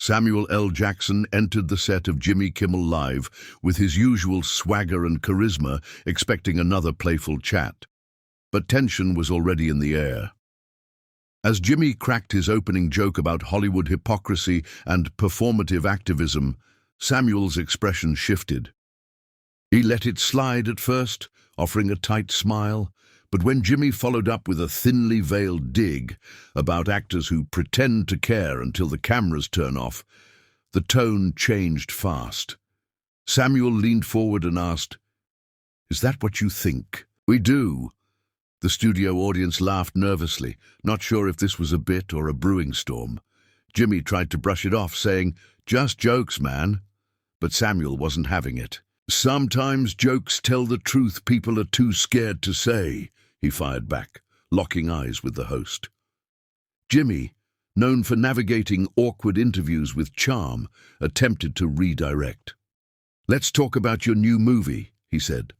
Samuel L. Jackson entered the set of Jimmy Kimmel Live with his usual swagger and charisma, expecting another playful chat. But tension was already in the air. As Jimmy cracked his opening joke about Hollywood hypocrisy and performative activism, Samuel's expression shifted. He let it slide at first, offering a tight smile, but when Jimmy followed up with a thinly veiled dig about actors who pretend to care until the cameras turn off, the tone changed fast. Samuel leaned forward and asked, "Is that what you think?" "We do." The studio audience laughed nervously, not sure if this was a bit or a brewing storm. Jimmy tried to brush it off, saying, "Just jokes, man." But Samuel wasn't having it. "Sometimes jokes tell the truth people are too scared to say," he fired back, locking eyes with the host. Jimmy, known for navigating awkward interviews with charm, attempted to redirect. "Let's talk about your new movie," he said,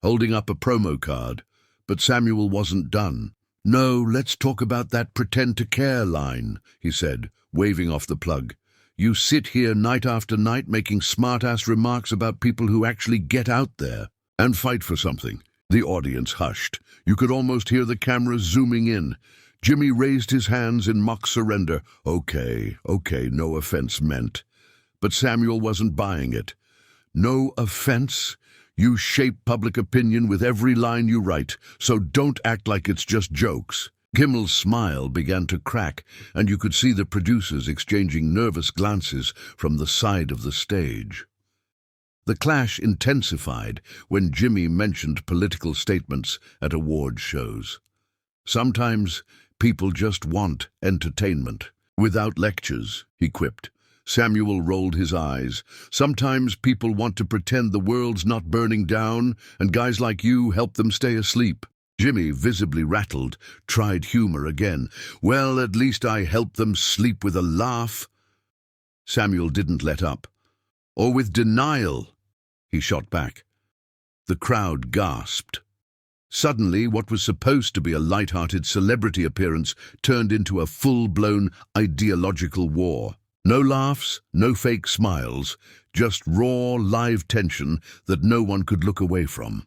holding up a promo card, but Samuel wasn't done. "No, let's talk about that pretend to care line," he said, waving off the plug. "You sit here night after night making smart-ass remarks about people who actually get out there and fight for something." The audience hushed. You could almost hear the camera zooming in. Jimmy raised his hands in mock surrender. Okay, no offense meant. But Samuel wasn't buying it. "No offense? You shape public opinion with every line you write, so don't act like it's just jokes." Kimmel's smile began to crack, and you could see the producers exchanging nervous glances from the side of the stage. The clash intensified when Jimmy mentioned political statements at award shows. "Sometimes people just want entertainment. Without lectures," he quipped. Samuel rolled his eyes. "Sometimes people want to pretend the world's not burning down, and guys like you help them stay asleep." Jimmy, visibly rattled, tried humor again. "Well, at least I help them sleep with a laugh." Samuel didn't let up. "Or with denial," he shot back. The crowd gasped. Suddenly, what was supposed to be a light-hearted celebrity appearance turned into a full-blown ideological war. No laughs, no fake smiles, just raw, live tension that no one could look away from.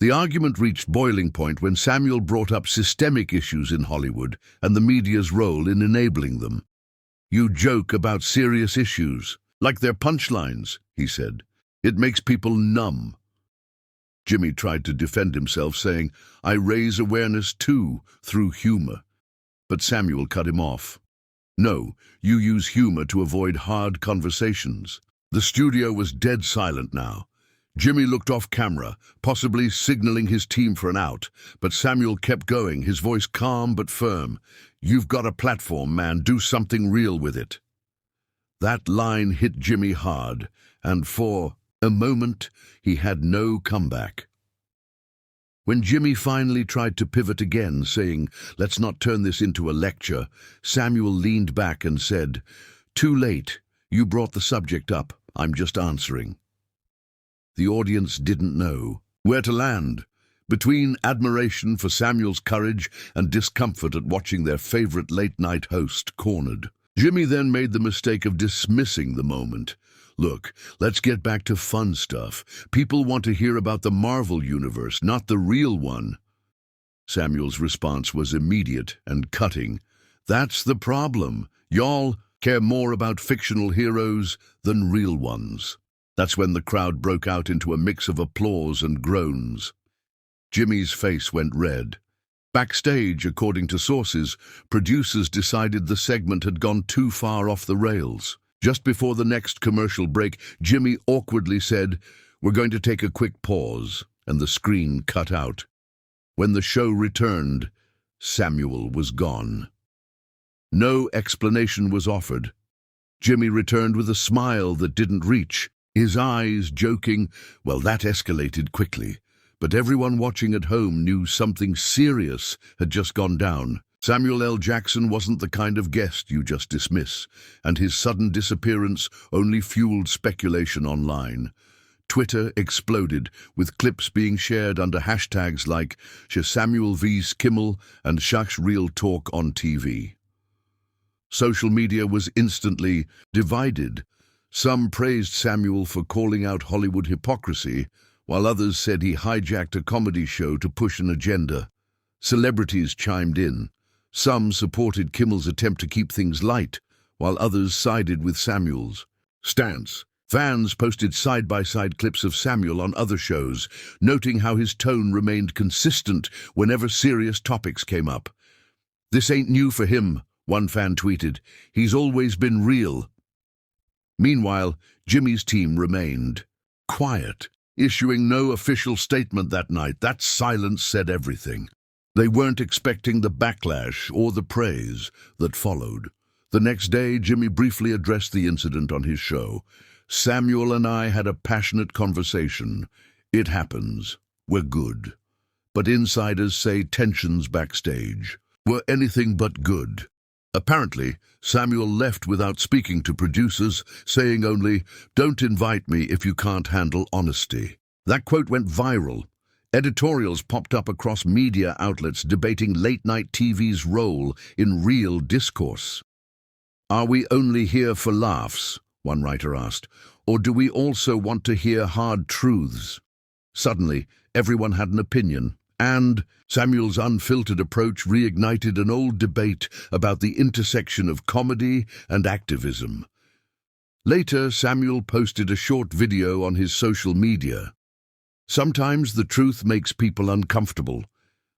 The argument reached boiling point when Samuel brought up systemic issues in Hollywood and the media's role in enabling them. "You joke about serious issues, like they're punchlines," he said. "It makes people numb." Jimmy tried to defend himself, saying, "I raise awareness too, through humor." But Samuel cut him off. "No, you use humor to avoid hard conversations." The studio was dead silent now. Jimmy looked off camera, possibly signaling his team for an out, but Samuel kept going, his voice calm but firm. "You've got a platform, man. Do something real with it." That line hit Jimmy hard, and for a moment he had no comeback. When Jimmy finally tried to pivot again, saying, "Let's not turn this into a lecture," Samuel leaned back and said, "Too late. You brought the subject up. I'm just answering." The audience didn't know where to land, between admiration for Samuel's courage and discomfort at watching their favorite late-night host cornered. Jimmy then made the mistake of dismissing the moment. "Look, let's get back to fun stuff. People want to hear about the Marvel universe, not the real one." Samuel's response was immediate and cutting. "That's the problem. Y'all care more about fictional heroes than real ones." That's when the crowd broke out into a mix of applause and groans. Jimmy's face went red. Backstage, according to sources, producers decided the segment had gone too far off the rails. Just before the next commercial break, Jimmy awkwardly said, "We're going to take a quick pause," and the screen cut out. When the show returned, Samuel was gone. No explanation was offered. Jimmy returned with a smile that didn't reach, his eyes joking. Well, that escalated quickly, but everyone watching at home knew something serious had just gone down. Samuel L. Jackson wasn't the kind of guest you just dismiss, and his sudden disappearance only fueled speculation online. Twitter exploded, with clips being shared under hashtags like Samuel vs. Kimmel and Shaq's Real Talk on TV. Social media was instantly divided. Some praised Samuel for calling out Hollywood hypocrisy, while others said he hijacked a comedy show to push an agenda. Celebrities chimed in. Some supported Kimmel's attempt to keep things light, while others sided with Samuel's stance. Fans posted side-by-side clips of Samuel on other shows, noting how his tone remained consistent whenever serious topics came up. "This ain't new for him," one fan tweeted. "He's always been real." Meanwhile, Jimmy's team remained quiet, issuing no official statement that night. That silence said everything. They weren't expecting the backlash or the praise that followed. The next day, Jimmy briefly addressed the incident on his show. "Samuel and I had a passionate conversation. It happens. We're good. But insiders say tensions backstage were anything but good." Apparently, Samuel left without speaking to producers, saying only, "Don't invite me if you can't handle honesty." That quote went viral. Editorials popped up across media outlets debating late-night TV's role in real discourse. "Are we only here for laughs?" one writer asked, "or do we also want to hear hard truths?" Suddenly, everyone had an opinion, and Samuel's unfiltered approach reignited an old debate about the intersection of comedy and activism. Later, Samuel posted a short video on his social media. "Sometimes the truth makes people uncomfortable.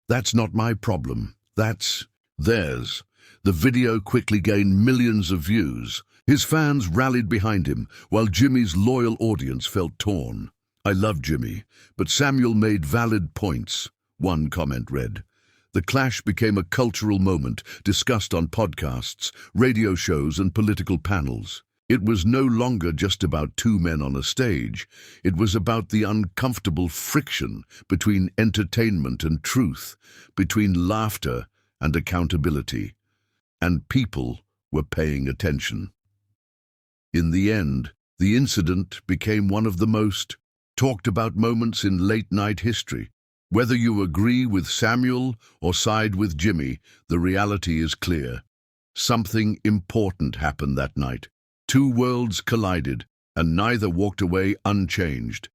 That's not my problem. That's theirs." The video quickly gained millions of views. His fans rallied behind him, while Jimmy's loyal audience felt torn. "I love Jimmy, but Samuel made valid points," one comment read. The clash became a cultural moment discussed on podcasts, radio shows, and political panels. It was no longer just about two men on a stage. It was about the uncomfortable friction between entertainment and truth, between laughter and accountability. And people were paying attention. In the end, the incident became one of the most talked about moments in late-night history. Whether you agree with Samuel or side with Jimmy, the reality is clear. Something important happened that night. Two worlds collided, and neither walked away unchanged.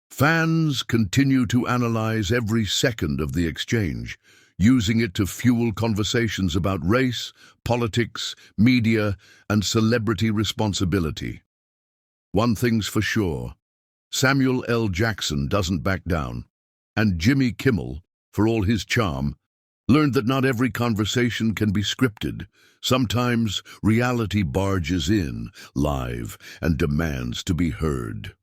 Fans continue to analyze every second of the exchange, using it to fuel conversations about race, politics, media, and celebrity responsibility. One thing's for sure: Samuel L. Jackson doesn't back down, and Jimmy Kimmel, for all his charm, learned that not every conversation can be scripted. Sometimes reality barges in, live, and demands to be heard.